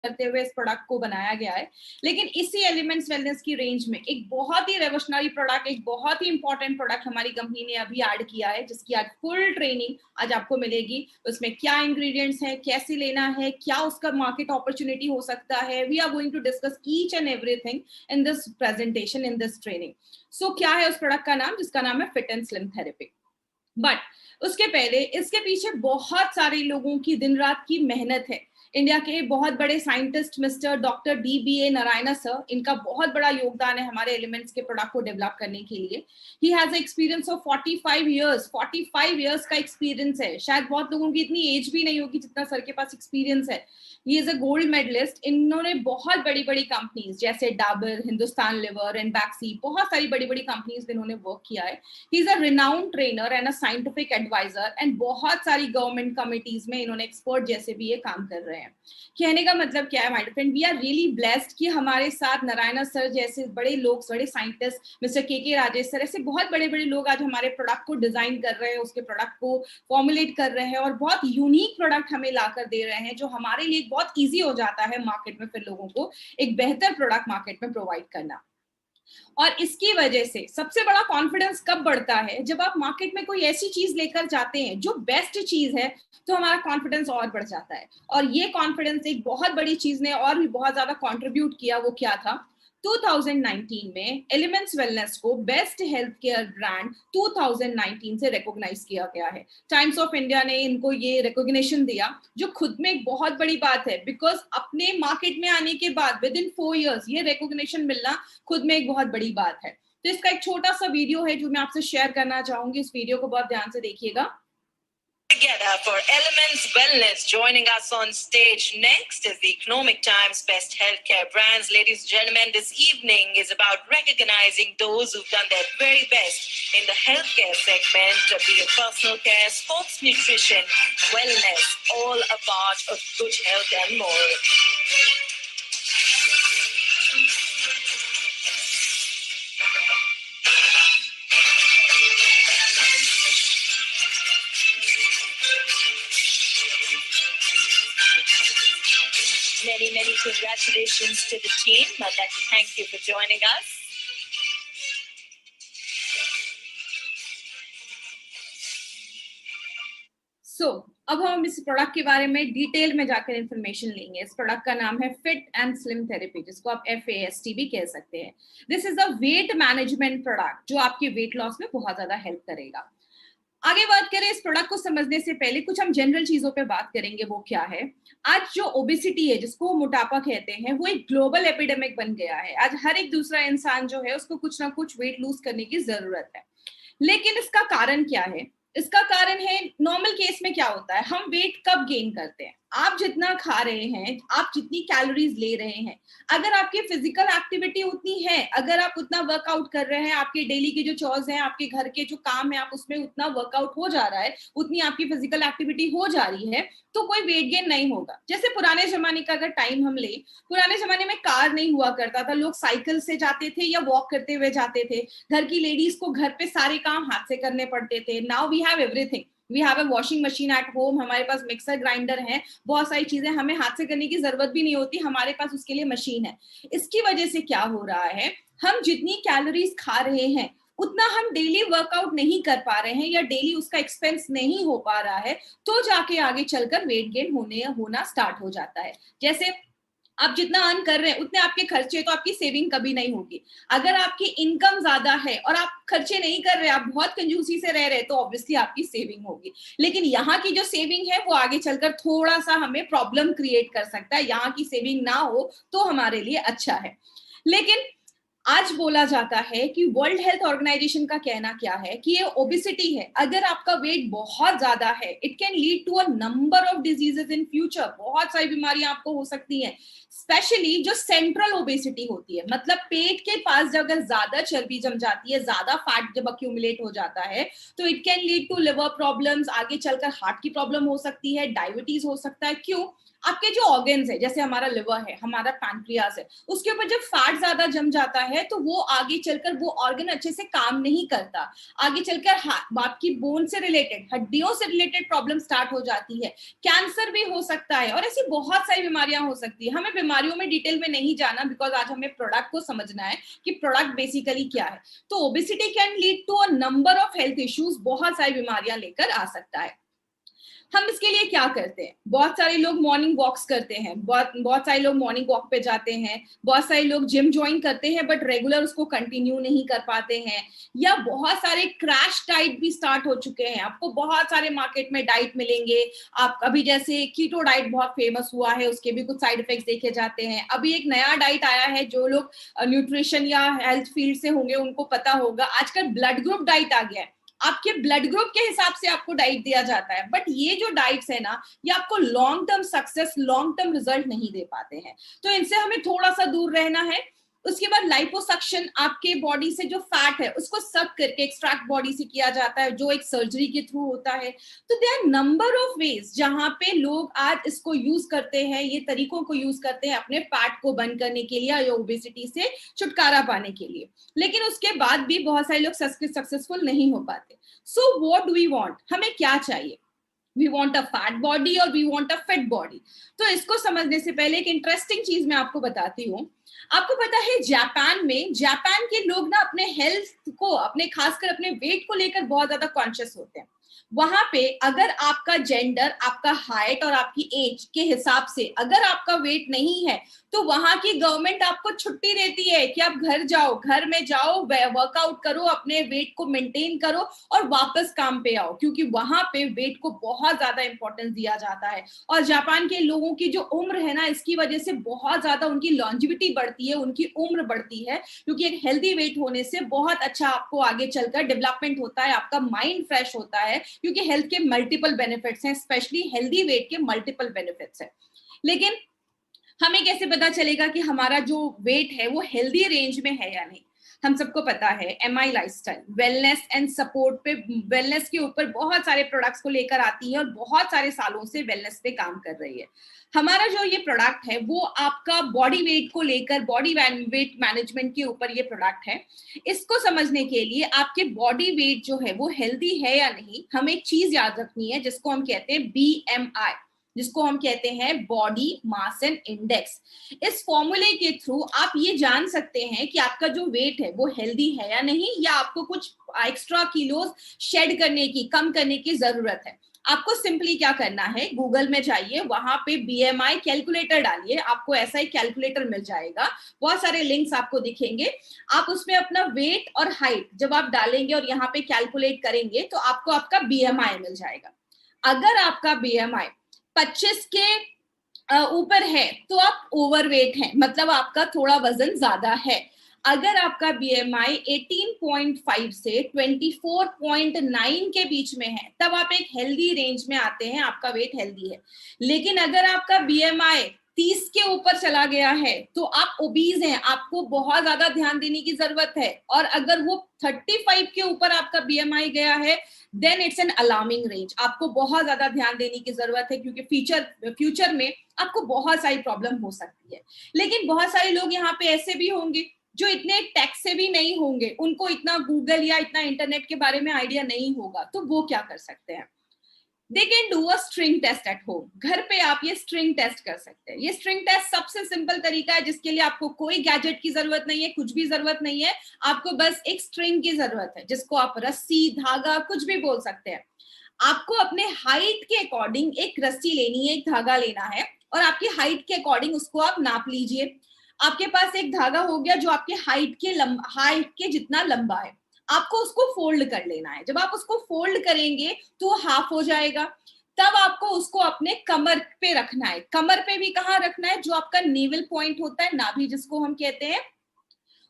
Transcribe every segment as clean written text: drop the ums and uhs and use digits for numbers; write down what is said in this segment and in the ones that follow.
करते हुए इस प्रोडक्ट को बनाया गया है। लेकिन इसी एलिमेंट्स वेलनेस की रेंज में एक बहुत ही रेवोल्यूशनरी प्रोडक्ट, एक बहुत ही इंपॉर्टेंट प्रोडक्ट हमारी कंपनी ने अभी ऐड किया है, जिसकी आज फुल ट्रेनिंग आज आपको मिलेगी। उसमें क्या इंग्रेडिएंट्स हैं, कैसे लेना है, क्या उसका मार्केट अपॉर्चुनिटी हो सकता है, we are going to discuss each and everything in this presentation, in this training. So क्या है उस प्रोडक्ट का नाम, जिसका नाम है Fit and Slim Therapy. But उसके पहले इसके पीछे बहुत सारे लोगों की दिन रात की मेहनत है। इंडिया के बहुत बड़े scientist mister doctor DBA Narayana sir, इनका बहुत बड़ा योगदान है हमारे एलिमेंट्स के प्रोडक्ट को डेवलप करने के लिए। He has experience of 45 years, 45 years का एक्सपीरियंस है। शायद बहुत लोगों की इतनी एज भी नहीं होगी जितना सर के पास एक्सपीरियंस है। He is a gold medallist. इन्होंने बहुत बड़ी बड़ी कंपनीज जैसे डाबर, हिंदुस्तान लिवर एंड बैक्सी, बहुत सारी बड़ी बड़ी कंपनीज में इन्होंने वर्क किया है। He is a renowned trainer and a scientific adviser, and बहुत सारी गवर्नमेंट कमिटीज में इन्होंने एक्सपर्ट जैसे भी ये काम कर रहे हैं। कहने का मतलब क्या है my friend, we are really blessed कि हमारे साथ नारायणा सर जैसे बड़े लोग, बड़े साइंटिस्ट, मिस्टर के राजेश सर, ऐसे बहुत बड़े बड़े लोग आज हमारे प्रोडक्ट को डिजाइन कर रहे हैं, उसके प्रोडक्ट को फॉर्मुलेट कर रहे हैं और बहुत यूनिक प्रोडक्ट हमें ला कर दे रहे हैं, जो हमारे लिए बहुत ईजी हो जाता है मार्केट में फिर लोगों को एक बेहतर प्रोडक्ट मार्केट में प्रोवाइड करना। और इसकी वजह से सबसे बड़ा कॉन्फिडेंस कब बढ़ता है, जब आप मार्केट में कोई ऐसी चीज लेकर जाते हैं जो बेस्ट चीज है, तो हमारा कॉन्फिडेंस और बढ़ जाता है। और ये कॉन्फिडेंस एक बहुत बड़ी चीज ने और भी बहुत ज्यादा कंट्रीब्यूट किया। वो क्या था, 2019 में एलिमेंट्स वेलनेस को बेस्ट हेल्थ केयर ब्रांड 2019 से रिकॉग्नाइज किया गया है। टाइम्स ऑफ इंडिया ने इनको ये रिकॉग्निशन दिया, जो खुद में एक बहुत बड़ी बात है, बिकॉज अपने मार्केट में आने के बाद विद इन 4 इयर्स ये रिकॉग्निशन मिलना खुद में एक बहुत बड़ी बात है। तो इसका एक छोटा सा वीडियो है जो मैं आपसे शेयर करना चाहूंगी। इस वीडियो को बहुत ध्यान से देखिएगा। Together for Elements Wellness. Joining us on stage next is the Economic Times Best Healthcare Brands. Ladies and gentlemen, this evening is about recognizing those who've done their very best in the healthcare segment, be it personal care, sports nutrition, wellness, all a part of good health and more. Many congratulations to the team. I'd like to thank you for joining us. अब हम इस product के बारे में detail में जाकर information लेंगे। इस प्रोडक्ट का नाम है फिट एंड स्लिम थेरेपी, जिसको आप FAST भी कह सकते हैं। This is a weight management product जो आपके वेट लॉस में बहुत ज्यादा हेल्प करेगा। आगे बात करें इस प्रोडक्ट को समझने से पहले कुछ हम जनरल चीजों पे बात करेंगे। वो क्या है, आज जो ओबेसिटी है, जिसको मोटापा कहते हैं, वो एक ग्लोबल एपिडेमिक बन गया है। आज हर एक दूसरा इंसान जो है उसको कुछ ना कुछ वेट लूज करने की जरूरत है। लेकिन इसका कारण क्या है? इसका कारण है, नॉर्मल केस में क्या होता है, हम वेट कब गेन करते हैं, आप जितना खा रहे हैं, आप जितनी कैलोरीज ले रहे हैं, अगर आपकी फिजिकल एक्टिविटी उतनी है, अगर आप उतना वर्कआउट कर रहे हैं, आपके डेली के जो चॉर्स हैं, आपके घर के जो काम है, आप उसमें उतना वर्कआउट हो जा रहा है, उतनी आपकी फिजिकल एक्टिविटी हो जा रही है, तो कोई वेट गेन नहीं होगा। जैसे पुराने जमाने का अगर टाइम हम ले, पुराने जमाने में कार नहीं हुआ करता था, लोग साइकिल से जाते थे या वॉक करते हुए जाते थे। घर की लेडीज को घर पे सारे काम हाथ से करने पड़ते थे। Now we have everything, we have a washing machine at home, हमारे पास मिक्सर ग्राइंडर है, बहुत सारी चीजें हमें हाथ से करने की जरूरत भी नहीं होती, हमारे पास उसके लिए मशीन है। इसकी वजह से क्या हो रहा है, हम जितनी कैलोरीज खा रहे हैं उतना हम डेली वर्कआउट नहीं कर पा रहे हैं, या डेली उसका एक्सपेंस नहीं हो पा रहा है, तो जाके आगे चलकर वेट गेन होना स्टार्ट हो जाता है। जैसे आप जितना अर्न कर रहे हैं उतने आपके खर्चे, तो आपकी सेविंग कभी नहीं होगी। अगर आपकी इनकम ज्यादा है और आप खर्चे नहीं कर रहे, आप बहुत कंजूसी से रह रहे, तो ऑब्वियसली आपकी सेविंग होगी। लेकिन यहाँ की जो सेविंग है वो आगे चलकर थोड़ा सा हमें प्रॉब्लम क्रिएट कर सकता है। यहाँ की सेविंग ना हो तो हमारे लिए अच्छा है। लेकिन आज बोला जाता है कि वर्ल्ड हेल्थ ऑर्गेनाइजेशन का कहना क्या है कि ये ओबेसिटी है, अगर आपका वेट बहुत ज्यादा है, it can lead to a number of diseases in future. बहुत सारी बीमारियां आपको हो सकती हैं, स्पेशली जो सेंट्रल ओबेसिटी होती है, मतलब पेट के पास जब अगर ज्यादा चर्बी जम जाती है, ज्यादा फैट जब अक्यूमुलेट हो जाता है, तो it can lead to liver problems, आगे चलकर हार्ट की प्रॉब्लम हो सकती है, डायबिटीज हो सकता है। क्यों? आपके जो ऑर्गन्स है, जैसे हमारा लिवर है, हमारा पैनक्रियास है, उसके ऊपर जब फैट ज्यादा जम जाता है तो वो आगे चलकर वो ऑर्गन अच्छे से काम नहीं करता, आगे चलकर आपकी बोन से रिलेटेड, हड्डियों से रिलेटेड प्रॉब्लम स्टार्ट हो जाती है, कैंसर भी हो सकता है और ऐसी बहुत सारी बीमारियां हो सकती है। हमें बीमारियों में डिटेल में नहीं जाना, बिकॉज आज हमें प्रोडक्ट को समझना है कि प्रोडक्ट बेसिकली क्या है। तो obesity can lead to a number of health issues, बहुत सारी बीमारियां लेकर आ सकता है। हम इसके लिए क्या करते हैं? बहुत सारे लोग मॉर्निंग वॉक्स करते हैं, बहुत सारे लोग मॉर्निंग वॉक पे जाते हैं, बहुत सारे लोग जिम ज्वाइन करते हैं बट रेगुलर उसको कंटिन्यू नहीं कर पाते हैं, या बहुत सारे क्रैश डाइट भी स्टार्ट हो चुके हैं। आपको बहुत सारे मार्केट में डाइट मिलेंगे। आप अभी जैसे कीटो डाइट बहुत फेमस हुआ है, उसके भी कुछ साइड इफेक्ट्स देखे जाते हैं। अभी एक नया डाइट आया है, जो लोग न्यूट्रिशन या हेल्थ फील्ड से होंगे उनको पता होगा, आजकल ब्लड ग्रुप डाइट आ गया है। आपके ब्लड ग्रुप के हिसाब से आपको डाइट दिया जाता है, बट ये जो डाइट्स है ना, ये आपको long term success, long term result नहीं दे पाते हैं। तो इनसे हमें थोड़ा सा दूर रहना है। उसके बाद लाइपोसक्शन, आपके बॉडी से जो फैट है उसको सक करके एक्सट्रैक्ट बॉडी से किया जाता है, जो एक सर्जरी के थ्रू होता है। तो there are number of ways जहां पे लोग आज इसको यूज करते हैं, ये तरीकों को यूज करते हैं अपने फैट को बर्न करने के लिए या ओबेसिटी से छुटकारा पाने के लिए। लेकिन उसके बाद भी बहुत सारे लोग सक्सेसफुल नहीं हो पाते। So what do we want? हमें क्या चाहिए? We want a fat body और we want a fit body. तो इसको समझने से पहले एक इंटरेस्टिंग चीज मैं आपको बताती हूँ। आपको पता है जापान के लोग ना अपने हेल्थ को, अपने खासकर अपने वेट को लेकर बहुत ज्यादा कॉन्शियस होते हैं। वहां पे अगर आपका जेंडर, आपका हाइट और आपकी एज के हिसाब से अगर आपका वेट नहीं है तो वहां की गवर्नमेंट आपको छुट्टी देती है कि आप घर जाओ, घर में जाओ, वर्कआउट करो, अपने वेट को मेंटेन करो और वापस काम पे आओ, क्योंकि वहां पे वेट को बहुत ज्यादा इंपॉर्टेंस दिया जाता है। और जापान के लोगों की जो उम्र है ना, इसकी वजह से बहुत ज्यादा उनकी लॉन्जिविटी बढ़ती है, उनकी उम्र बढ़ती है, क्योंकि एक हेल्दी वेट होने से बहुत अच्छा आपको आगे चलकर डेवलपमेंट होता है, आपका माइंड फ्रेश होता है, क्योंकि हेल्थ के मल्टीपल बेनिफिट्स हैं, स्पेशली हेल्दी वेट के मल्टीपल बेनिफिट्स हैं। लेकिन हमें कैसे पता चलेगा कि हमारा जो वेट है वो हेल्दी रेंज में है या नहीं? हम सबको पता है MI lifestyle wellness and support पे, वेलनेस के ऊपर बहुत सारे प्रोडक्ट्स को लेकर आती है और बहुत सारे सालों से वेलनेस पे काम कर रही है। हमारा जो ये प्रोडक्ट है वो आपका बॉडी वेट को लेकर, बॉडी वेट मैनेजमेंट के ऊपर ये प्रोडक्ट है। इसको समझने के लिए आपके बॉडी वेट जो है वो हेल्दी है या नहीं, हमें एक चीज याद रखनी है जिसको हम कहते हैं बीएमआई, जिसको हम कहते हैं बॉडी मास एंड इंडेक्स। इस फॉर्मूले के थ्रू आप ये जान सकते हैं कि आपका जो वेट है वो हेल्दी है या नहीं, या आपको कुछ एक्स्ट्रा किलोज शेड करने की, कम करने की जरूरत है। आपको सिंपली क्या करना है, गूगल में जाइए, वहां पे बीएमआई कैलकुलेटर डालिए, आपको ऐसा एक कैलकुलेटर मिल जाएगा, बहुत सारे लिंक्स आपको दिखेंगे। आप उसमें अपना वेट और हाइट जब आप डालेंगे और यहाँ पे कैलकुलेट करेंगे तो आपको आपका बीएमआई मिल जाएगा। अगर आपका बीएमआई 25 के ऊपर है तो आप ओवरवेट हैं, मतलब आपका थोड़ा वजन ज्यादा है। अगर आपका बीएमआई 18.5 से 24.9 के बीच में है तब आप एक हेल्दी रेंज में आते हैं, आपका वेट हेल्दी है। लेकिन अगर आपका बीएमआई 30 के ऊपर चला गया है तो आप ओबीज हैं, आपको बहुत ज्यादा ध्यान देने की जरूरत है। और अगर वो 35 के ऊपर आपका बीएमआई गया है then it's an alarming range, आपको बहुत ज्यादा ध्यान देने की जरूरत है, क्योंकि फ्यूचर में आपको बहुत सारी प्रॉब्लम हो सकती है। लेकिन बहुत सारे लोग यहाँ पे ऐसे भी होंगे जो इतने टेक से भी नहीं होंगे, उनको इतना गूगल या इतना इंटरनेट के बारे में आइडिया नहीं होगा, तो वो क्या कर सकते हैं? They can do a string test at home. घर पे आप ये स्ट्रिंग टेस्ट कर सकते हैं। ये स्ट्रिंग टेस्ट सबसे सिंपल तरीका है जिसके लिए आपको कोई गैजेट की जरूरत नहीं है, कुछ भी जरूरत नहीं है, आपको बस एक स्ट्रिंग की जरूरत है, जिसको आप रस्सी, धागा कुछ भी बोल सकते हैं। आपको अपने हाइट के अकॉर्डिंग एक रस्सी लेनी है, एक धागा लेना है, और आपकी हाइट के अकॉर्डिंग उसको आप नाप लीजिए। आपके पास एक धागा हो गया जो आपके हाइट के जितना लंबा है, आपको उसको फोल्ड कर लेना है। जब आप उसको फोल्ड करेंगे तो हाफ हो जाएगा। तब आपको उसको अपने कमर पे रखना है। कमर पे भी कहाँ रखना है? जो आपका नेवल पॉइंट होता है, नाभि जिसको हम कहते हैं,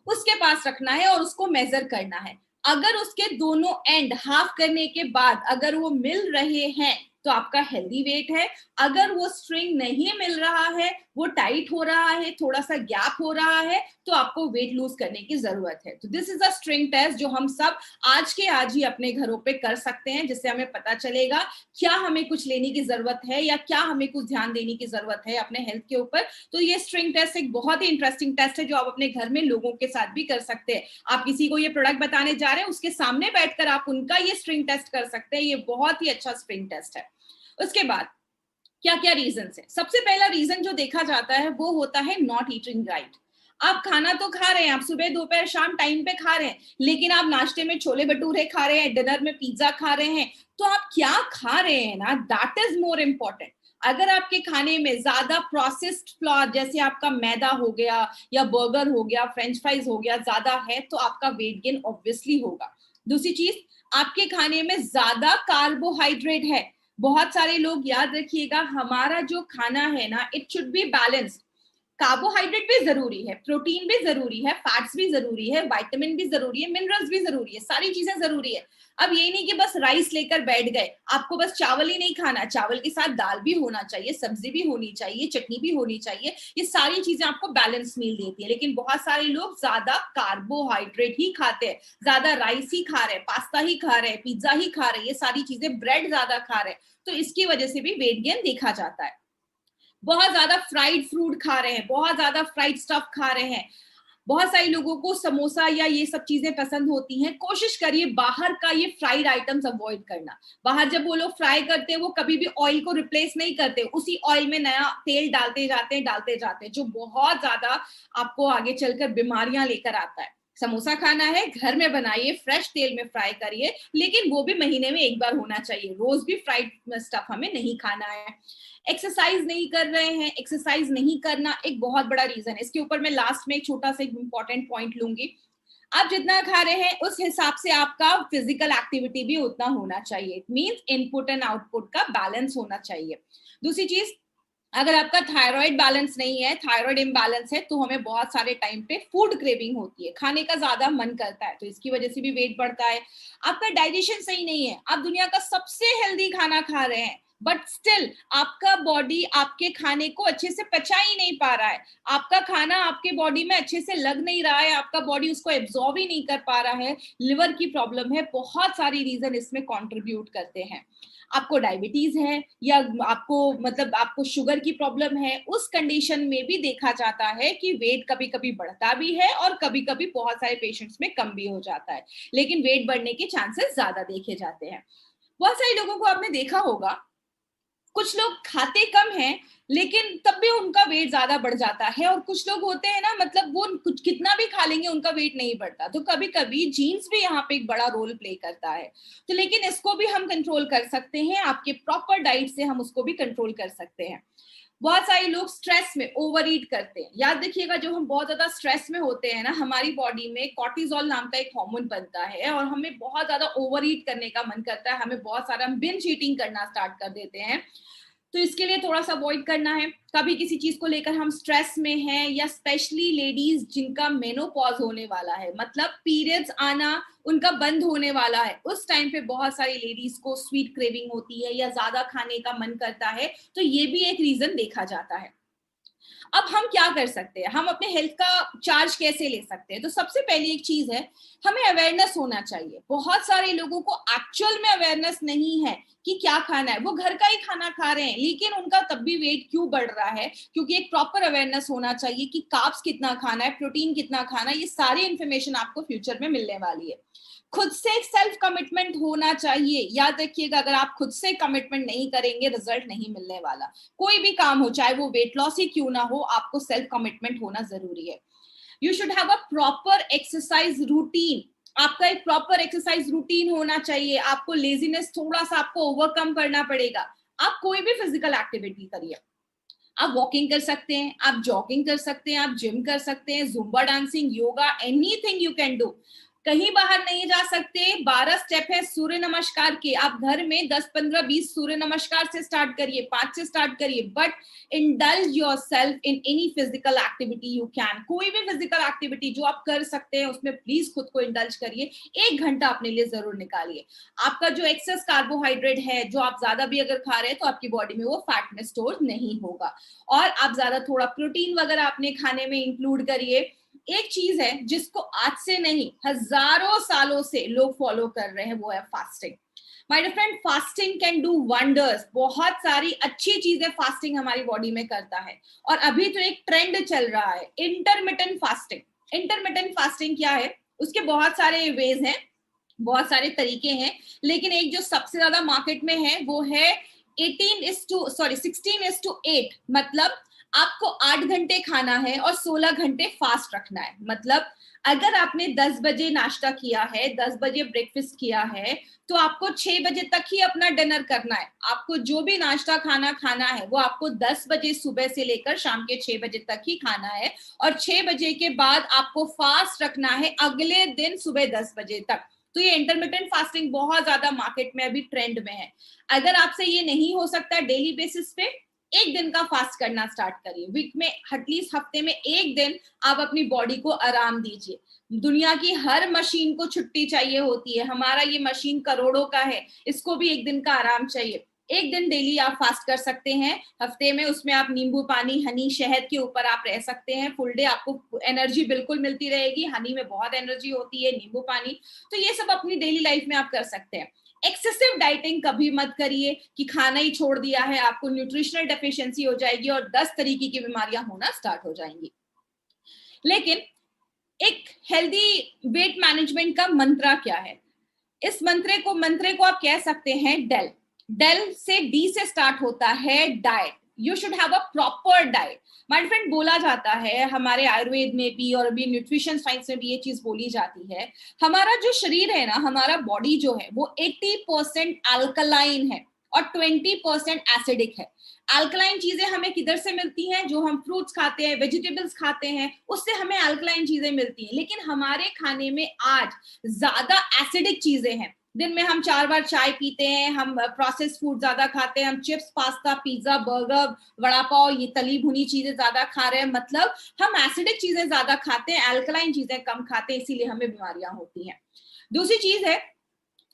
उसके पास रखना है और उसको मेजर करना है। अगर उसके दोनों एंड हाफ करने के बाद अगर वो मिल रहे हैं तो आपका हेल्दी वेट है। अगर वो स्ट्रिंग नहीं मिल रहा है वो टाइट हो रहा है, थोड़ा सा गैप हो रहा है, तो आपको वेट लूज करने की जरूरत है। तो this is a string test जो हम सब आज के आज ही अपने घरों पे कर सकते हैं, जिससे हमें पता चलेगा क्या हमें कुछ लेने की जरूरत है या क्या हमें कुछ ध्यान देने की जरूरत है अपने हेल्थ के ऊपर। तो ये स्ट्रिंग टेस्ट एक बहुत ही इंटरेस्टिंग टेस्ट है जो आप अपने घर में लोगों के साथ भी कर सकते हैं। आप किसी को ये प्रोडक्ट बताने जा रहे हैं, उसके सामने बैठकर आप उनका ये स्ट्रिंग टेस्ट कर सकते हैं। ये बहुत ही अच्छा स्ट्रिंग टेस्ट है। उसके बाद क्या क्या रीजन है? सबसे पहला रीजन जो देखा जाता है वो होता है नॉट ईटिंग राइट। आप खाना तो खा रहे हैं, आप सुबह दोपहर शाम टाइम पे खा रहे हैं, लेकिन आप नाश्ते में छोले भटूरे खा रहे हैं, डिनर में पिज्जा खा रहे हैं, तो आप क्या खा रहे हैं ना, दैट इज मोर इम्पोर्टेंट। अगर आपके खाने में ज्यादा प्रोसेस्ड फ्लोर जैसे आपका मैदा हो गया या बर्गर हो गया, फ्रेंच फ्राइज हो गया ज्यादा है, तो आपका वेट गेन ऑब्वियसली होगा। दूसरी चीज, आपके खाने में ज्यादा कार्बोहाइड्रेट है। बहुत सारे लोग, याद रखिएगा, हमारा जो खाना है ना, it should be balanced. Carbohydrate भी जरूरी है, प्रोटीन भी जरूरी है, फैट्स भी जरूरी है, विटामिन भी जरूरी है, मिनरल्स भी जरूरी है, सारी चीजें जरूरी है। अब ये नहीं कि बस राइस लेकर बैठ गए, आपको बस चावल ही नहीं खाना, चावल के साथ दाल भी होना चाहिए, सब्जी भी होनी चाहिए, चटनी भी होनी चाहिए। ये सारी चीजें आपको बैलेंस मील देती है। लेकिन बहुत सारे लोग ज्यादा कार्बोहाइड्रेट ही खाते हैं, ज्यादा राइस ही खा रहे हैं, पास्ता ही खा रहे हैं, पिज्जा ही खा रहे हैं, ये सारी चीजें, ब्रेड ज्यादा खा रहे हैं, तो इसकी वजह से भी वेट गेन देखा जाता है। बहुत ज्यादा फ्राइड फ्रूट खा रहे हैं, बहुत ज्यादा फ्राइड स्टफ खा रहे हैं। बहुत सारे लोगों को समोसा या ये सब चीजें पसंद होती हैं। कोशिश करिए बाहर का ये फ्राइड आइटम्स अवॉइड करना। बाहर जब वो लोग फ्राई करते हैं, वो कभी भी ऑयल को रिप्लेस नहीं करते, उसी ऑयल में नया तेल डालते जाते हैं, जो बहुत ज्यादा आपको आगे चलकर बीमारियां लेकर आता है। समोसा खाना है, घर में बनाइए, फ्रेश तेल में फ्राई करिए, लेकिन वो भी महीने में एक बार होना चाहिए। रोज भी फ्राइड स्टफ हमें नहीं खाना है। एक्सरसाइज नहीं कर रहे हैं, एक्सरसाइज नहीं करना एक बहुत बड़ा रीजन है। इसके ऊपर मैं लास्ट में एक छोटा सा इंपॉर्टेंट पॉइंट लूंगी। आप जितना खा रहे हैं उस हिसाब से आपका फिजिकल एक्टिविटी भी उतना होना चाहिए। It means input and output का बैलेंस होना चाहिए। दूसरी चीज, अगर आपका थायराइड बैलेंस नहीं है, थायराइड इम्बैलेंस है, तो हमें बहुत सारे टाइम पे फूड क्रेविंग होती है, खाने का ज्यादा मन करता है, तो इसकी वजह से भी वेट बढ़ता है। आपका डाइजेशन सही नहीं है, आप दुनिया का सबसे हेल्दी खाना खा रहे हैं, बट स्टिल आपका बॉडी आपके खाने को अच्छे से पचा ही नहीं पा रहा है, आपका खाना आपके बॉडी में अच्छे से लग नहीं रहा है, आपका बॉडी उसको एब्जॉर्ब ही नहीं कर पा रहा है, लिवर की प्रॉब्लम है, बहुत सारी रीजन इसमें कंट्रीब्यूट करते हैं। आपको डायबिटीज है या आपको शुगर की प्रॉब्लम है, उस कंडीशन में भी देखा जाता है कि वेट कभी कभी बढ़ता भी है और कभी कभी बहुत सारे पेशेंट्स में कम भी हो जाता है, लेकिन वेट बढ़ने के चांसेस ज्यादा देखे जाते हैं। बहुत सारे लोगों को आपने देखा होगा, कुछ लोग खाते कम हैं लेकिन तब भी उनका वेट ज्यादा बढ़ जाता है, और कुछ लोग होते हैं ना, मतलब वो कुछ कितना भी खा लेंगे उनका वेट नहीं बढ़ता। तो कभी कभी जीन्स भी यहाँ पे एक बड़ा रोल प्ले करता है। तो लेकिन इसको भी हम कंट्रोल कर सकते हैं, आपके प्रॉपर डाइट से हम उसको भी कंट्रोल कर सकते हैं। बहुत सारे लोग स्ट्रेस में ओवर ईट करते हैं। याद रखिएगा, जब हम बहुत ज्यादा स्ट्रेस में होते हैं ना, हमारी बॉडी में कॉर्टिसोल नाम का एक हार्मोन बनता है और हमें बहुत ज्यादा ओवर ईट करने का मन करता है, हमें बहुत सारा बिंज ईटिंग करना स्टार्ट कर देते हैं। तो इसके लिए थोड़ा सा अवॉइड करना है। कभी किसी चीज को लेकर हम स्ट्रेस में हैं, या स्पेशली लेडीज जिनका मेनोपॉज होने वाला है, मतलब पीरियड्स आना उनका बंद होने वाला है, उस टाइम पे बहुत सारी लेडीज को स्वीट क्रेविंग होती है या ज्यादा खाने का मन करता है, तो ये भी एक रीजन देखा जाता है। अब हम क्या कर सकते हैं, हम अपने हेल्थ का चार्ज कैसे ले सकते हैं? तो सबसे पहली एक चीज है, हमें अवेयरनेस होना चाहिए। बहुत सारे लोगों को एक्चुअल में अवेयरनेस नहीं है कि क्या खाना है, वो घर का ही खाना खा रहे हैं, लेकिन उनका तब भी वेट क्यों बढ़ रहा है? क्योंकि एक प्रॉपर अवेयरनेस होना चाहिए कि कार्ब्स कितना खाना है, प्रोटीन कितना खाना है, ये सारी इंफॉर्मेशन आपको फ्यूचर में मिलने वाली है। खुद से एक सेल्फ कमिटमेंट होना चाहिए। याद रखिएगा, अगर आप खुद से कमिटमेंट नहीं करेंगे, रिजल्ट नहीं मिलने वाला। कोई भी काम हो, चाहे वो वेट लॉस ही क्यों ना हो, आपको सेल्फ कमिटमेंट होना जरूरी है। You should have a proper exercise routine. आपका एक प्रॉपर एक्सरसाइज रूटीन होना चाहिए। आपको लेजीनेस थोड़ा सा आपको ओवरकम करना पड़ेगा। आप कोई भी फिजिकल एक्टिविटी करिए, आप वॉकिंग कर सकते हैं, आप जॉगिंग कर सकते हैं, आप जिम कर सकते हैं, Zumba dancing, yoga, anything you can do. कहीं बाहर नहीं जा सकते, 12 स्टेप है सूर्य नमस्कार के, आप घर में 10, 15, 20 सूर्य नमस्कार से स्टार्ट करिए, 5 से स्टार्ट करिए, but indulge yourself in any physical activity you can. कोई भी फिजिकल एक्टिविटी जो आप कर सकते हैं उसमें प्लीज खुद को इंडल्ज करिए, 1 घंटा अपने लिए जरूर निकालिए। आपका जो एक्सेस कार्बोहाइड्रेट है, जो आप ज्यादा भी अगर खा रहे हैं तो आपकी बॉडी में वो फैट में स्टोर नहीं होगा, और आप ज्यादा थोड़ा प्रोटीन वगैरह अपने खाने में इंक्लूड करिए। एक चीज है जिसको आज से नहीं हजारों सालों से लोग फॉलो कर रहे हैं, वो है fasting. My dear friend, fasting can do wonders. बहुत सारी अच्छी चीजें फास्टिंग हमारी बॉडी में करता है, और अभी तो एक ट्रेंड चल रहा है इंटरमिटेंट फास्टिंग। इंटरमिटेंट फास्टिंग क्या है? उसके बहुत सारे वेज हैं, बहुत सारे तरीके हैं, लेकिन एक जो सबसे ज्यादा मार्केट में है वो है 16:8। मतलब आपको 8 घंटे खाना है और 16 घंटे फास्ट रखना है। मतलब अगर आपने 10 बजे नाश्ता किया है, 10 बजे ब्रेकफास्ट किया है, तो आपको 6 बजे तक ही अपना डिनर करना है। आपको जो भी नाश्ता खाना है वो आपको 10 बजे सुबह से लेकर शाम के 6 बजे तक ही खाना है, और 6 बजे के बाद आपको फास्ट रखना है अगले दिन सुबह 10 बजे तक। तो ये इंटरमिटेंट फास्टिंग बहुत ज्यादा मार्केट में अभी ट्रेंड में है। अगर आपसे ये नहीं हो सकता डेली बेसिस पे, 1 दिन का फास्ट करना स्टार्ट करिए। वीक में एटलीस्ट हफ्ते में 1 दिन आप अपनी बॉडी को आराम दीजिए। दुनिया की हर मशीन को छुट्टी चाहिए होती है, हमारा ये मशीन करोड़ों का है, इसको भी 1 दिन का आराम चाहिए। 1 दिन डेली आप फास्ट कर सकते हैं हफ्ते में, उसमें आप नींबू पानी, हनी, शहद के ऊपर आप रह सकते हैं फुल डे, आपको एनर्जी बिल्कुल मिलती रहेगी। हनी में बहुत एनर्जी होती है, नींबू पानी, तो ये सब अपनी डेली लाइफ में आप कर सकते हैं। एक्सेसिव डाइटिंग कभी मत करिए कि खाना ही छोड़ दिया है, आपको न्यूट्रिशनल डेफिशिएंसी हो जाएगी और 10 तरीके की बीमारियां होना स्टार्ट हो जाएंगी। लेकिन एक हेल्दी वेट मैनेजमेंट का मंत्रा क्या है? इस मंत्रे को आप कह सकते हैं डेल। डेल से डी से स्टार्ट होता है diet. You should have a proper diet. My friend, बोला जाता है हमारे आयुर्वेद में भी और अभी न्यूट्रिशन साइंस में भी ये चीज बोली जाती है, हमारा जो शरीर है ना, हमारा बॉडी जो है वो 80% अल्कलाइन है और 20% एसिडिक है। अल्कलाइन चीजें हमें किधर से मिलती हैं? जो हम फ्रूट्स खाते हैं, वेजिटेबल्स खाते हैं, उससे हमें अल्कलाइन चीजें मिलती हैं। लेकिन हमारे खाने में आज ज्यादा एसिडिक चीजें हैं। दिन में हम 4 बार चाय पीते हैं, हम प्रोसेस फूड ज्यादा खाते हैं, हम chips, pasta, pizza, burger, vada pav, ये तली भुनी चीजें ज्यादा खा रहे हैं। मतलब हम एसिडिक चीजें ज्यादा खाते हैं, अल्कलाइन चीजें कम खाते हैं, इसीलिए हमें बीमारियां होती हैं। दूसरी चीज है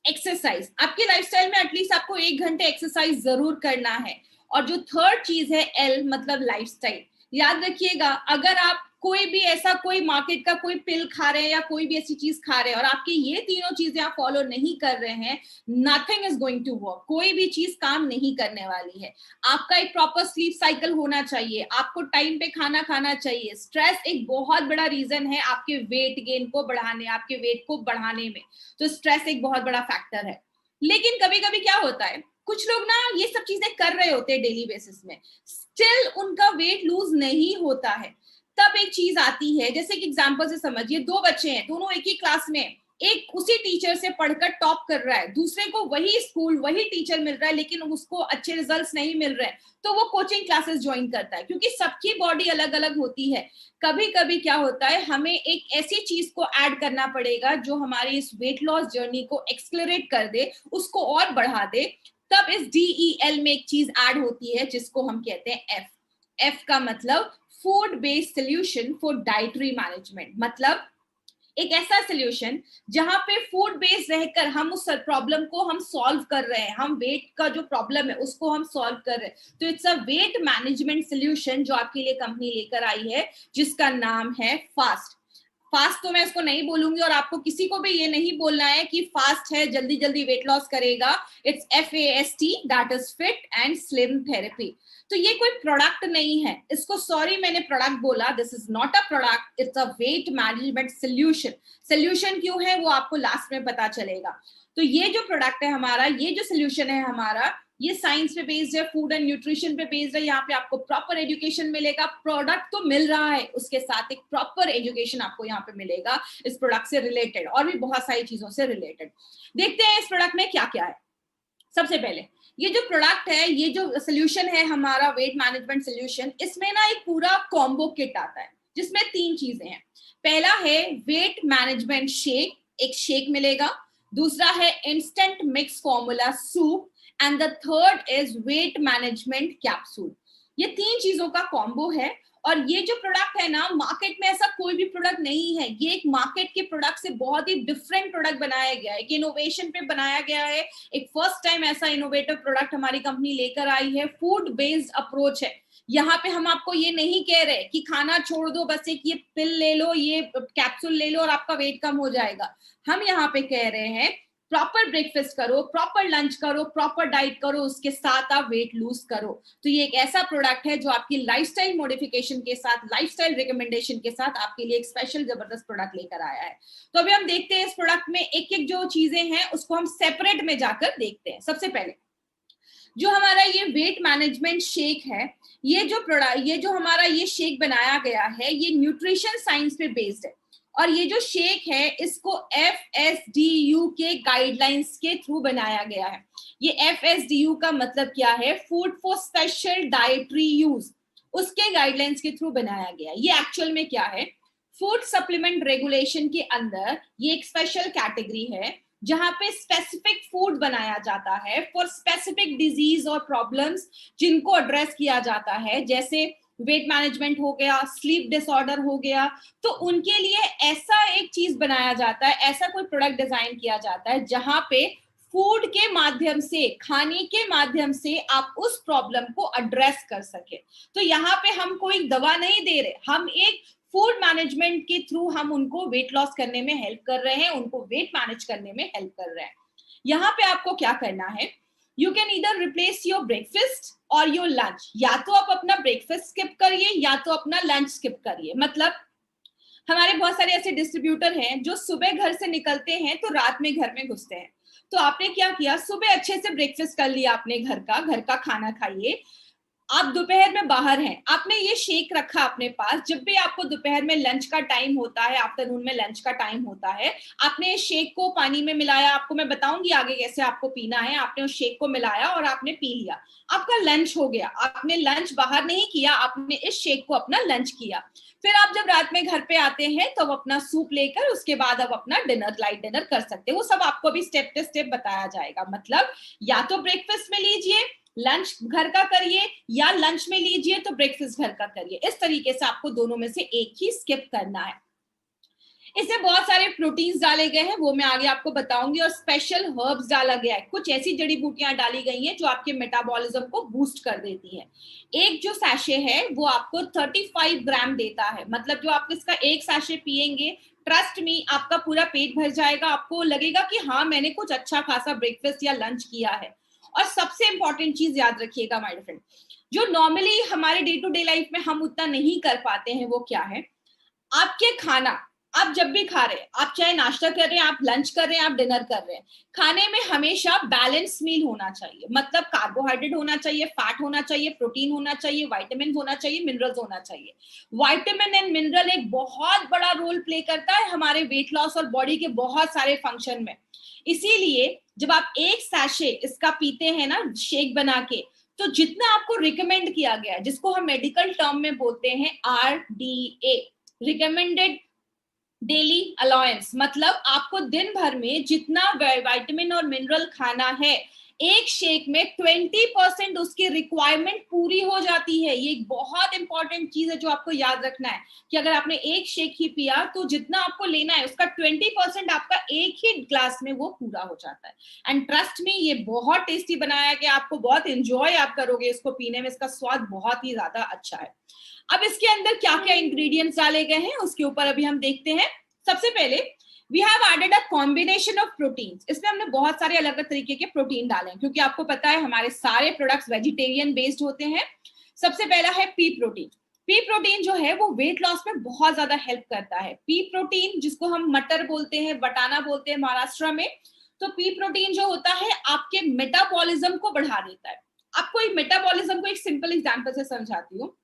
एक्सरसाइज। आपके लाइफस्टाइल में एटलीस्ट आपको 1 घंटे एक्सरसाइज जरूर करना है। और जो थर्ड चीज है एल, मतलब लाइफस्टाइल। याद रखिएगा, अगर आप कोई भी ऐसा कोई मार्केट का कोई पिल खा रहे हैं या कोई भी ऐसी चीज खा रहे हैं और आपकी ये तीनों चीजें आप फॉलो नहीं कर रहे हैं, nothing is going to work. कोई भी चीज काम नहीं करने वाली है। आपका एक प्रॉपर स्लीप साइकिल होना चाहिए, आपको टाइम पे खाना खाना चाहिए। स्ट्रेस एक बहुत बड़ा रीजन है आपके वेट गेन को बढ़ाने, आपके वेट को बढ़ाने में, तो स्ट्रेस एक बहुत बड़ा फैक्टर है। लेकिन कभी कभी क्या होता है, कुछ लोग ना ये सब चीजें कर रहे होते हैं डेली बेसिस में, स्टिल उनका वेट लूज नहीं होता है। तब एक चीज आती है, जैसे कि एग्जांपल से समझिए, 2 बच्चे हैं, दोनों एक ही क्लास में, एक उसी टीचर से पढ़कर टॉप कर रहा है, दूसरे को वही स्कूल वही टीचर मिल रहा है लेकिन उसको अच्छे रिजल्ट्स नहीं मिल रहे हैं, तो वो कोचिंग क्लासेस ज्वाइन करता है, क्योंकि सबकी बॉडी अलग अलग होती है। कभी कभी क्या होता है, हमें एक ऐसी चीज को ऐड करना पड़ेगा जो हमारी इस वेट लॉस जर्नी को एक्सलरेट कर दे, उसको और बढ़ा दे। तब इस DEL में एक चीज ऐड होती है जिसको हम कहते हैं F। F का मतलब food based solution for dietary management. मतलब एक ऐसा सोल्यूशन जहां पे फूड बेस्ड रहकर हम उस प्रॉब्लम को हम सॉल्व कर रहे हैं, हम वेट का जो प्रॉब्लम है उसको हम सॉल्व कर रहे हैं। तो it's a weight management solution जो आपके लिए कंपनी लेकर आई है, जिसका नाम है फास्ट। फास्ट तो मैं इसको नहीं बोलूंगी और आपको किसी को भी ये नहीं बोलना है कि फास्ट है जल्दी जल्दी वेट लॉस करेगा। It's FAST, that is fit and Slim therapy. तो ये कोई प्रोडक्ट नहीं है, इसको सॉरी मैंने प्रोडक्ट बोला, this is not a product, it's a weight management solution. Solution क्यों है वो आपको लास्ट में पता चलेगा। तो ये जो प्रोडक्ट है हमारा, ये जो सोल्यूशन है हमारा, ये साइंस पे बेस्ड है, फूड एंड न्यूट्रिशन पे बेस्ड है। यहाँ पे आपको प्रॉपर एजुकेशन मिलेगा। प्रोडक्ट तो मिल रहा है, उसके साथ एक प्रॉपर एजुकेशन आपको यहाँ पे मिलेगा इस प्रोडक्ट से रिलेटेड और भी बहुत सारी चीजों से रिलेटेड। देखते हैं इस प्रोडक्ट में क्या क्या है। सबसे पहले ये जो प्रोडक्ट है, ये जो सोल्यूशन है हमारा वेट मैनेजमेंट सोल्यूशन, इसमें ना एक पूरा कॉम्बो किट आता है जिसमें 3 चीजें हैं। पहला है वेट मैनेजमेंट शेक, एक शेक मिलेगा, दूसरा है instant mix formula soup, and the third is weight management capsule. ये 3 चीजों का कॉम्बो है। और ये जो प्रोडक्ट है ना, मार्केट में ऐसा कोई भी प्रोडक्ट नहीं है, ये एक मार्केट के प्रोडक्ट से बहुत ही डिफरेंट प्रोडक्ट बनाया गया है, एक इनोवेशन पे बनाया गया है। एक फर्स्ट टाइम ऐसा इनोवेटिव प्रोडक्ट हमारी कंपनी लेकर आई है। फूड बेस्ड अप्रोच है। यहाँ पे हम आपको ये नहीं कह रहे कि खाना छोड़ दो, बस एक ये पिल ले लो, ये कैप्सूल ले लो और आपका वेट कम हो जाएगा। हम यहाँ पे कह रहे हैं प्रॉपर ब्रेकफास्ट करो, प्रॉपर लंच करो, प्रॉपर डाइट करो, उसके साथ आप वेट लूज करो। तो ये एक ऐसा प्रोडक्ट है जो आपकी लाइफस्टाइल मॉडिफिकेशन के साथ, लाइफस्टाइल रिकमेंडेशन के साथ आपके लिए एक स्पेशल जबरदस्त प्रोडक्ट लेकर आया है। तो अभी हम देखते हैं इस प्रोडक्ट में एक एक जो चीजें हैं उसको हम सेपरेट में जाकर देखते हैं। सबसे पहले जो हमारा ये वेट मैनेजमेंट शेक है, ये जो हमारा ये शेक बनाया गया है, ये न्यूट्रिशन साइंस पे बेस्ड है। और ये जो शेक है इसको FSDU के गाइडलाइंस के थ्रू बनाया गया है। ये FSDU का मतलब क्या है? Food for special dietary use, उसके गाइडलाइंस के थ्रू बनाया गया है। ये एक्चुअल में क्या है? फूड सप्लीमेंट रेगुलेशन के अंदर ये एक स्पेशल कैटेगरी है जहां पे स्पेसिफिक फूड बनाया जाता है फॉर स्पेसिफिक डिजीज और प्रॉब्लम्स जिनको एड्रेस किया जाता है, जैसे वेट मैनेजमेंट हो गया, स्लीप डिसऑर्डर हो गया। तो उनके लिए ऐसा एक चीज बनाया जाता है, ऐसा कोई प्रोडक्ट डिजाइन किया जाता है जहां पे फूड के माध्यम से, खाने के माध्यम से आप उस प्रॉब्लम को एड्रेस कर सके। तो यहाँ पे हम कोई दवा नहीं दे रहे, हम एक फूड मैनेजमेंट के थ्रू हम उनको वेट लॉस करने में हेल्प कर रहे हैं, उनको वेट मैनेज करने में हेल्प कर रहे हैं। यहाँ पे आपको क्या करना है? You can either replace your breakfast और योर लंच। या तो आप अपना ब्रेकफास्ट स्किप करिए या तो अपना लंच स्किप करिए। मतलब हमारे बहुत सारे ऐसे डिस्ट्रीब्यूटर हैं जो सुबह घर से निकलते हैं तो रात में घर में घुसते हैं। तो आपने क्या किया? सुबह अच्छे से ब्रेकफास्ट कर लिया, आपने घर का खाना खाइए। आप दोपहर में बाहर हैं, आपने ये शेक रखा अपने पास। जब भी आपको दोपहर में लंच का टाइम होता है, आफ्टरनून में लंच का टाइम होता है, आपने इस शेक को पानी में मिलाया। आपको मैं बताऊंगी आगे कैसे आपको पीना है। आपने उस शेक को मिलाया और आपने पी लिया, आपका लंच हो गया। आपने लंच बाहर नहीं किया, आपने इस शेक को अपना लंच किया। फिर आप जब रात में घर पे आते हैं तो अपना सूप लेकर उसके बाद आप अपना डिनर, लाइट डिनर कर सकते हैं। वो सब आपको भी स्टेप बाय स्टेप बताया जाएगा। मतलब या तो ब्रेकफास्ट में लीजिए, लंच घर का करिए, या लंच में लीजिए तो ब्रेकफास्ट घर का करिए। इस तरीके से आपको दोनों में से एक ही स्किप करना है। इसमें बहुत सारे प्रोटीन्स डाले गए हैं, वो मैं आगे आपको बताऊंगी। और स्पेशल हर्ब्स डाला गया है, कुछ ऐसी जड़ी बूटियां डाली गई हैं जो आपके मेटाबॉलिज्म को बूस्ट कर देती है। एक जो सैशे है वो आपको 35 ग्राम देता है। मतलब जो आप इसका एक सैशे पिएंगे, ट्रस्ट मी, आपका पूरा पेट भर जाएगा। आपको लगेगा कि हाँ, मैंने कुछ अच्छा खासा ब्रेकफास्ट या लंच किया है। और सबसे इंपॉर्टेंट चीज याद रखिएगा माय फ्रेंड, जो नॉर्मली हमारे डे टू डे लाइफ में हम उतना नहीं कर पाते हैं, वो क्या है? आपके खाना आप जब भी खा रहे हैं, आप चाहे नाश्ता कर रहे हैं, आप लंच कर रहे हैं, आप डिनर कर रहे हैं, खाने में हमेशा बैलेंस मील होना चाहिए। मतलब कार्बोहाइड्रेट होना चाहिए, फैट होना चाहिए, प्रोटीन होना चाहिए, विटामिन होना चाहिए, मिनरल्स होना चाहिए। विटामिन एंड मिनरल एक बहुत बड़ा रोल प्ले करता है हमारे वेट लॉस और बॉडी के बहुत सारे फंक्शन में। इसीलिए जब आप एक सैशे इसका पीते हैं ना, शेक बना के, तो जितना आपको रिकमेंड किया गया है, जिसको हम मेडिकल टर्म में बोलते हैं RDA, रिकमेंडेड डेली अलाउंस, मतलब आपको दिन भर में जितना विटामिन और मिनरल खाना है, एक शेक में 20% उसकी रिक्वायरमेंट पूरी हो जाती है। ये एक बहुत इंपॉर्टेंट चीज है जो आपको याद रखना है कि अगर आपने एक शेक ही पिया तो जितना आपको लेना है उसका 20% आपका एक ही ग्लास में वो पूरा हो जाता है। एंड ट्रस्ट मी, ये बहुत टेस्टी बनाया गया, आपको बहुत इंजॉय आप करोगे इसको पीने में। इसका स्वाद बहुत ही ज्यादा अच्छा है। अब इसके अंदर क्या क्या इंग्रेडिएंट्स डाले गए हैं उसके ऊपर अभी हम देखते हैं। सबसे पहले we have added a combination of proteins. इसमें हमने बहुत सारे अलग अलग तरीके के प्रोटीन डाले हैं, क्योंकि आपको पता है हमारे सारे प्रोडक्ट्स वेजिटेरियन बेस्ड होते हैं। सबसे पहला है पी प्रोटीन। पी प्रोटीन जो है वो वेट लॉस में बहुत ज्यादा हेल्प करता है। पी प्रोटीन, जिसको हम मटर बोलते हैं, बटाना बोलते हैं महाराष्ट्र में, तो पी प्रोटीन जो होता है आपके मेटाबॉलिज्म को बढ़ा देता है। आपको मेटाबॉलिज्म को एक सिंपल एग्जांपल से समझाती हूँ।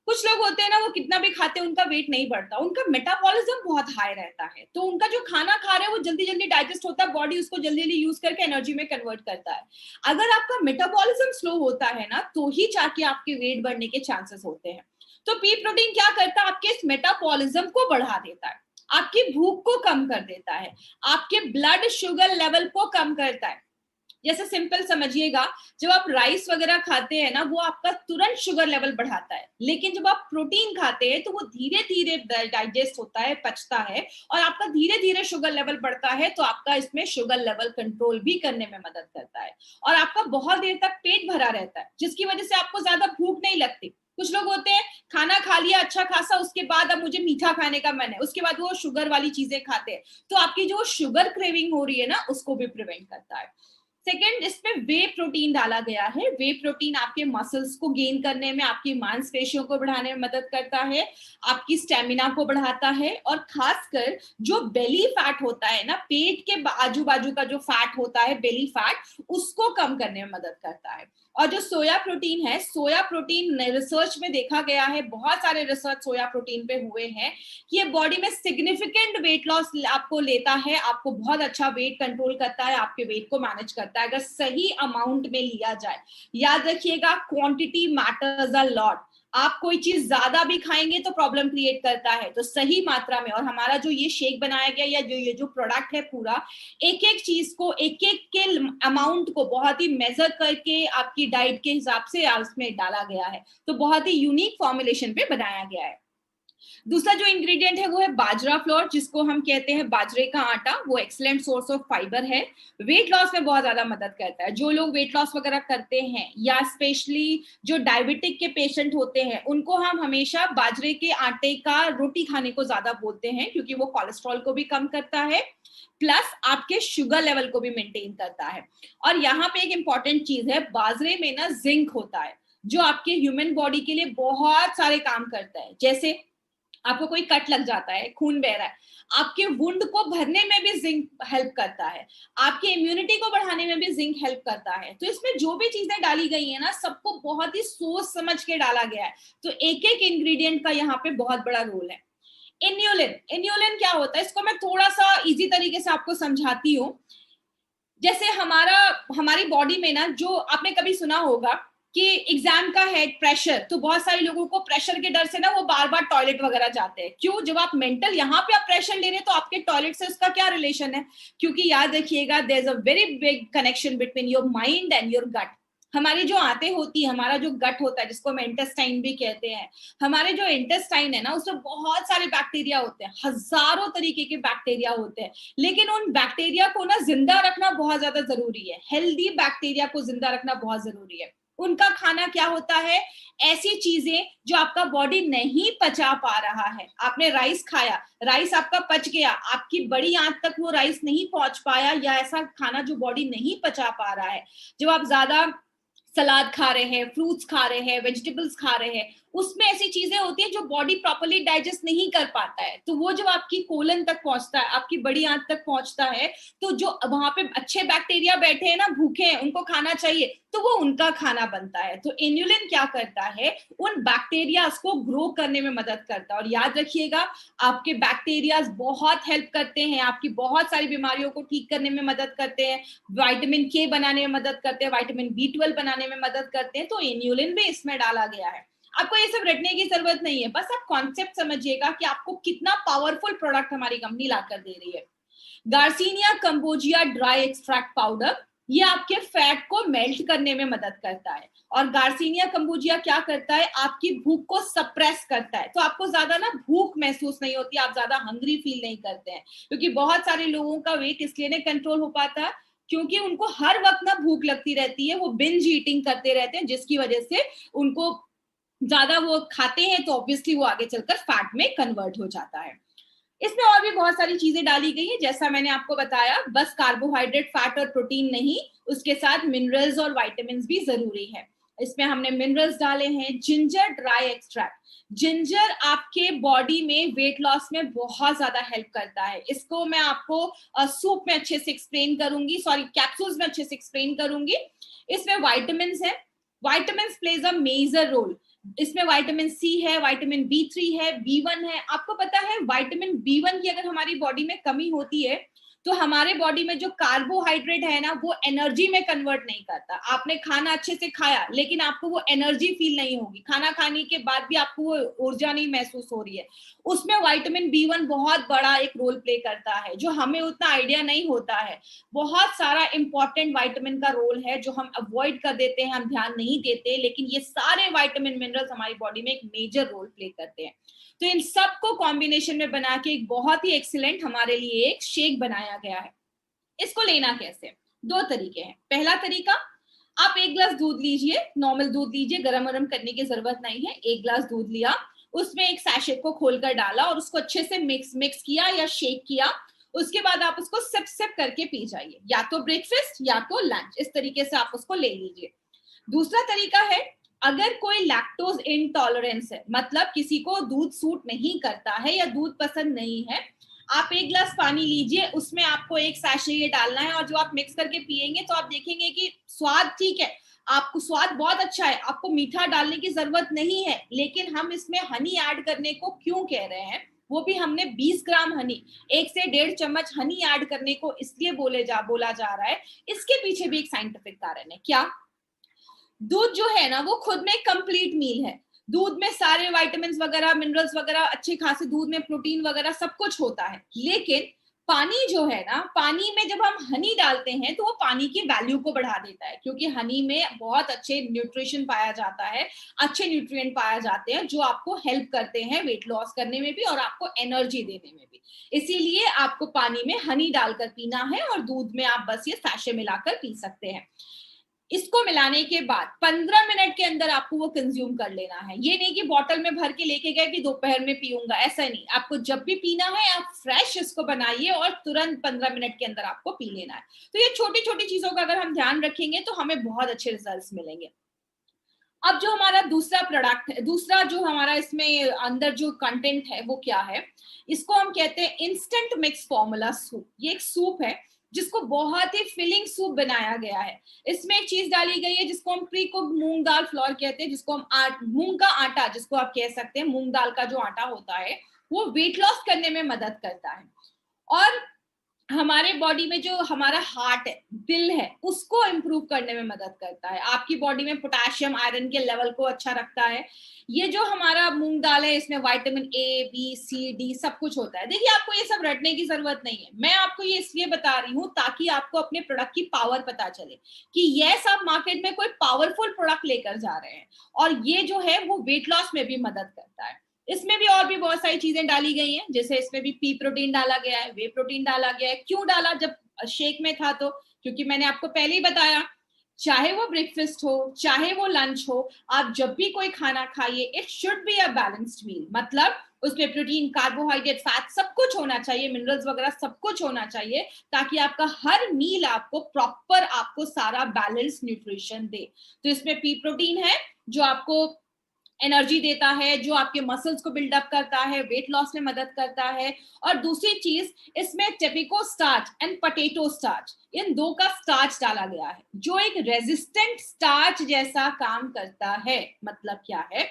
कुछ लोग होते हैं ना, वो कितना भी खाते हैं उनका वेट नहीं बढ़ता, उनका मेटाबॉलिज्म बहुत हाई रहता है। तो उनका जो खाना खा रहे हैं वो जल्दी जल्दी डाइजेस्ट होता है, बॉडी उसको जल्दी जल्दी यूज करके एनर्जी में कन्वर्ट करता है। अगर आपका मेटाबॉलिज्म स्लो होता है ना, तो ही जाके आपके वेट बढ़ने के चांसेस होते हैं। तो पी प्रोटीन क्या करता है? आपके इस मेटाबॉलिज्म को बढ़ा देता है। आपकी भूख को कम कर देता है, आपके ब्लड शुगर लेवल को कम करता है। जैसे सिंपल समझिएगा, जब आप राइस वगैरह खाते हैं ना, वो आपका तुरंत शुगर लेवल बढ़ाता है, लेकिन जब आप प्रोटीन खाते हैं तो वो धीरे धीरे डाइजेस्ट होता है, पचता है, और आपका धीरे धीरे शुगर लेवल बढ़ता है, तो आपका इसमें शुगर लेवल कंट्रोल भी करने में मदद करता है, और आपका बहुत देर तक पेट भरा रहता है, जिसकी वजह से आपको ज्यादा भूख नहीं लगती। कुछ लोग होते हैं, खाना खा लिया अच्छा खासा, उसके बाद अब मुझे मीठा खाने का मन है, उसके बाद वो शुगर वाली चीजें खाते हैं, तो आपकी जो शुगर क्रेविंग हो रही है ना, उसको भी प्रिवेंट करता है। सेकेंड, इसमें वे प्रोटीन डाला गया है। वे प्रोटीन आपके मसल्स को गेन करने में, आपकी मांसपेशियों को बढ़ाने में मदद करता है, आपकी स्टेमिना को बढ़ाता है, और खासकर जो बेली फैट होता है ना, पेट के आजू बाजू का जो फैट होता है, बेली फैट, उसको कम करने में मदद करता है। और जो सोया प्रोटीन है, सोया प्रोटीन रिसर्च में देखा गया है, बहुत सारे रिसर्च सोया प्रोटीन पे हुए हैं, कि ये बॉडी में सिग्निफिकेंट वेट लॉस आपको लेता है, आपको बहुत अच्छा वेट कंट्रोल करता है, आपके वेट को मैनेज करता है, अगर सही अमाउंट में लिया जाए। याद रखिएगा, क्वांटिटी मैटर्स अ लॉट। आप कोई चीज ज्यादा भी खाएंगे तो प्रॉब्लम क्रिएट करता है, तो सही मात्रा में। और हमारा जो ये शेक बनाया गया, या जो ये जो प्रोडक्ट है पूरा, एक एक चीज को, एक एक के अमाउंट को बहुत ही मेजर करके आपकी डाइट के हिसाब से उसमें डाला गया है, तो बहुत ही यूनिक फॉर्मुलेशन पे बनाया गया है। दूसरा जो इंग्रेडिएंट है वो है बाजरा फ्लोर, जिसको हम कहते हैं बाजरे का आटा। वो एक्सीलेंट सोर्स ऑफ फाइबर है, वेट लॉस में बहुत ज्यादा मदद करता है। जो लोग वेट लॉस वगैरह करते हैं, या स्पेशली जो डायबिटिक के पेशेंट होते हैं, उनको हम हमेशा बाजरे के आटे का रोटी खाने को ज्यादा बोलते हैं, क्योंकि वो कोलेस्ट्रॉल को भी कम करता है, प्लस आपके शुगर लेवल को भी मेंटेन करता है। और यहाँ पे एक इंपॉर्टेंट चीज है, बाजरे में ना जिंक होता है, जो आपके ह्यूमन बॉडी के लिए बहुत सारे काम करता है। जैसे आपको कोई कट लग जाता है, खून बह रहा है, आपके वुंड को भरने में भी जिंक हेल्प करता है, आपकी इम्यूनिटी को बढ़ाने में भी जिंक हेल्प करता है। तो इसमें जो भी चीजें डाली गई है ना, सबको बहुत ही सोच समझ के डाला गया है, तो एक एक इंग्रेडिएंट का यहाँ पे बहुत बड़ा रोल है। इन्यूलिन, इन्यूलिन क्या होता है, इसको मैं थोड़ा सा इजी तरीके से आपको समझाती हूँ। जैसे हमारी बॉडी में ना, जो आपने कभी सुना होगा कि एग्जाम का है प्रेशर, तो बहुत सारे लोगों को प्रेशर के डर से ना वो बार बार टॉयलेट वगैरह जाते हैं। क्यों? जब आप मेंटल यहाँ पे आप प्रेशर ले रहे हैं, तो आपके टॉयलेट से उसका क्या रिलेशन है? क्योंकि याद रखिएगा, there is a very big connection between your mind and your gut. हमारी जो आंतें होती है, हमारा जो गट होता है, जिसको हम इंटेस्टाइन भी कहते हैं, हमारे जो इंटेस्टाइन है ना, उसमें बहुत सारे बैक्टीरिया होते हैं, हजारों तरीके के बैक्टीरिया होते हैं, लेकिन उन बैक्टीरिया को ना जिंदा रखना बहुत ज्यादा जरूरी है। हेल्दी बैक्टीरिया को जिंदा रखना बहुत जरूरी है। उनका खाना क्या होता है? ऐसी चीजें जो आपका बॉडी नहीं पचा पा रहा है। आपने राइस खाया, राइस आपका पच गया, आपकी बड़ी आंत तक वो राइस नहीं पहुंच पाया, या ऐसा खाना जो बॉडी नहीं पचा पा रहा है। जब आप ज्यादा सलाद खा रहे हैं, फ्रूट्स खा रहे हैं, वेजिटेबल्स खा रहे हैं, उसमें ऐसी चीजें होती हैं जो बॉडी प्रॉपर्ली डाइजेस्ट नहीं कर पाता है, तो वो जब आपकी कोलन तक पहुंचता है, आपकी बड़ी आंत तक पहुंचता है, तो जो वहां पे अच्छे बैक्टीरिया बैठे हैं ना, भूखे हैं, उनको खाना चाहिए, तो वो उनका खाना बनता है। तो इन्यूलिन क्या करता है? उन बैक्टीरियाज को ग्रो करने में मदद करता है। और याद रखिएगा, आपके बैक्टीरियाज बहुत हेल्प करते हैं, आपकी बहुत सारी बीमारियों को ठीक करने में मदद करते हैं, विटामिन के बनाने में मदद करते हैं, विटामिन B12 बनाने में मदद करते हैं। तो इन्यूलिन भी इसमें डाला गया है। आपको ये सब रटने की जरूरत नहीं है, बस आप कॉन्सेप्ट समझिएगा कि आपको कितना पावरफुल प्रोडक्ट हमारी कंपनी लाकर दे रही है। Garcinia cambogia dry extract powder, ये आपके फैट को मेल्ट करने में मदद करता है। और गार्सिनिया कंबोजिया क्या करता है? आपकी भूख को सप्रेस करता है, तो आपको ज्यादा ना भूख महसूस नहीं होती, आप ज्यादा हंग्री फील नहीं करते हैं। क्योंकि बहुत सारे लोगों का वेट इसलिए नहीं कंट्रोल हो पाता है, क्योंकि उनको हर वक्त ना भूख लगती रहती है, वो बिंज ईटिंग करते रहते हैं, जिसकी वजह से उनको ज्यादा वो खाते हैं, तो ऑब्वियसली वो आगे चलकर फैट में कन्वर्ट हो जाता है। इसमें और भी बहुत सारी चीजें डाली गई है, जैसा मैंने आपको बताया, बस कार्बोहाइड्रेट, फैट और प्रोटीन नहीं, उसके साथ मिनरल्स और विटामिन्स भी जरूरी है। इसमें हमने मिनरल्स डाले हैं। जिंजर ड्राई एक्सट्रैक्ट, जिंजर आपके बॉडी में वेट लॉस में बहुत ज्यादा हेल्प करता है। इसको मैं आपको सूप में अच्छे से एक्सप्लेन करूंगी, सॉरी कैप्सूल्स में अच्छे से एक्सप्लेन करूंगी। इसमें विटामिन्स है, vitamins plays a major role. इसमें विटामिन C है, विटामिन B3 है, B1 है। आपको पता है विटामिन B1 की अगर हमारी बॉडी में कमी होती है, तो हमारे बॉडी में जो कार्बोहाइड्रेट है ना, वो एनर्जी में कन्वर्ट नहीं करता। आपने खाना अच्छे से खाया लेकिन आपको वो एनर्जी फील नहीं होगी, खाना खाने के बाद भी आपको वो ऊर्जा नहीं महसूस हो रही है। उसमें विटामिन B1 बहुत बड़ा एक रोल प्ले करता है, जो हमें उतना आइडिया नहीं होता है। बहुत सारा इंपॉर्टेंट विटामिन का रोल है जो हम अवॉइड कर देते हैं, हम ध्यान नहीं देते, लेकिन ये सारे विटामिन मिनरल्स हमारी बॉडी में एक मेजर रोल प्ले करते हैं। तो इन सबको कॉम्बिनेशन में बना के एक बहुत ही एक्सीलेंट हमारे लिए एक शेक बनाया गया है। इसको लेना कैसे? दो तरीके हैं। पहला तरीका, आप 1 ग्लास दूध लीजिए, नॉर्मल दूध लीजिए, गरम करने की जरूरत नहीं है। 1 ग्लास दूध लिया, उसमें एक सैशे को खोलकर डाला और उसको अच्छे से मिक्स किया या शेक किया। उसके बाद आप उसको सिप सिप करके पी जाइए, या तो ब्रेकफास्ट या तो लंच, इस तरीके से आप उसको ले लीजिए। दूसरा तरीका है, अगर कोई लैक्टोज इंटॉलरेंस है, मतलब किसी को दूध सूट नहीं करता है या दूध पसंद नहीं है, आप 1 ग्लास पानी लीजिए, उसमें आपको एक सैशे ये डालना है और जो आप मिक्स करके पिएंगे तो आप देखेंगे कि स्वाद ठीक है, आपको स्वाद बहुत अच्छा है, आपको मीठा डालने की जरूरत नहीं है। लेकिन हम इसमें हनी ऐड करने को क्यों कह रहे हैं, वो भी हमने 20 ग्राम हनी, 1 से 1.5 चम्मच हनी ऐड करने को इसलिए बोला जा रहा है। इसके पीछे भी एक साइंटिफिक कारण है। क्या? दूध जो है ना, वो खुद में कंप्लीट मील है। दूध में सारे विटामिन वगैरह, मिनरल्स वगैरह, अच्छे खासे दूध में प्रोटीन वगैरह सब कुछ होता है। लेकिन पानी जो है ना, पानी में जब हम हनी डालते हैं तो वो पानी की वैल्यू को बढ़ा देता है, क्योंकि हनी में बहुत अच्छे न्यूट्रिशन पाया जाता है, अच्छे न्यूट्रिएंट पाया जाते हैं जो आपको हेल्प करते हैं वेट लॉस करने में भी और आपको एनर्जी देने में भी। इसीलिए आपको पानी में हनी डालकर पीना है और दूध में आप बस ये सैशे मिलाकर पी सकते हैं। इसको मिलाने के बाद 15 मिनट के अंदर आपको वो कंज्यूम कर लेना है। ये नहीं कि बॉटल में भर के लेके गए कि दोपहर में पीऊंगा, ऐसा नहीं। आपको जब भी पीना है आप फ्रेश इसको बनाइए और तुरंत 15 मिनट के अंदर आपको पी लेना है। तो ये छोटी छोटी चीजों का अगर हम ध्यान रखेंगे तो हमें बहुत अच्छे रिजल्ट्स मिलेंगे। अब जो हमारा दूसरा प्रोडक्ट है, दूसरा जो हमारा इसमें अंदर जो कंटेंट है वो क्या है, इसको हम कहते हैं इंस्टेंट मिक्स फॉर्मूला सूप। ये एक सूप है जिसको बहुत ही फिलिंग सूप बनाया गया है। इसमें एक चीज डाली गई है जिसको हम प्री कुक्ड मूंग दाल फ्लोर कहते हैं, जिसको हम मूंग का आटा जिसको आप कह सकते हैं, मूंग दाल का जो आटा होता है वो वेट लॉस करने में मदद करता है। और हमारे बॉडी में जो हमारा हार्ट है, दिल है, उसको इंप्रूव करने में मदद करता है। आपकी बॉडी में पोटेशियम, आयरन के लेवल को अच्छा रखता है। ये जो हमारा मूंग दाल है, इसमें vitamin A, B, C, D सब कुछ होता है। देखिए, आपको ये सब रटने की जरूरत नहीं है, मैं आपको ये इसलिए बता रही हूँ ताकि आपको अपने प्रोडक्ट की पावर पता चले कि यस, आप मार्केट में कोई पावरफुल प्रोडक्ट लेकर जा रहे हैं और ये जो है वो वेट लॉस में भी मदद करता है। इसमें भी और भी बहुत सारी चीजें डाली गई हैं, जैसे इसमें भी पी प्रोटीन डाला गया है, वे प्रोटीन डाला गया है। क्यों डाला जब शेक में था? तो क्योंकि मैंने आपको पहले ही बताया, चाहे वो ब्रेकफास्ट हो चाहे वो लंच हो, आप जब भी कोई खाना खाइए, it should be a balanced meal. मतलब उसमें प्रोटीन, कार्बोहाइड्रेट, फैट सब कुछ होना चाहिए, मिनरल्स वगैरह सब कुछ होना चाहिए, ताकि आपका हर मील आपको प्रॉपर, आपको सारा बैलेंस न्यूट्रिशन दे। तो इसमें पी प्रोटीन है जो आपको एनर्जी देता है, जो आपके मसल्स को बिल्डअप करता है, वेट लॉस में मदद करता है। और दूसरी चीज, इसमें टेपिको स्टार्च एंड पोटैटो स्टार्च, इन दो का स्टार्च डाला गया है जो एक रेजिस्टेंट स्टार्च जैसा काम करता है। मतलब क्या है,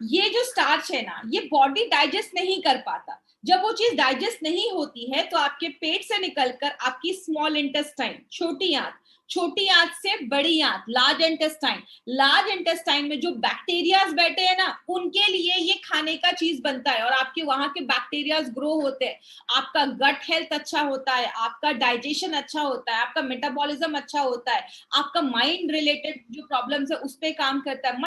ये जो स्टार्च है ना, ये बॉडी डाइजेस्ट नहीं कर पाता। जब वो चीज डाइजेस्ट नहीं होती है तो आपके पेट से निकलकर आपकी स्मॉल इंटेस्टाइन, छोटी आंत से बड़ी आंत, लार्ज इंटेस्टाइन में जो बैक्टीरियाज बैठे हैं ना, उनके लिए ये खाने का चीज बनता है और आपके वहां के बैक्टीरियाज ग्रो होते हैं। आपका गट हेल्थ अच्छा होता है, आपका डाइजेशन अच्छा होता है, आपका मेटाबॉलिज्म अच्छा होता है, आपका माइंड रिलेटेड जो प्रॉब्लम्स है उस पर काम करता है।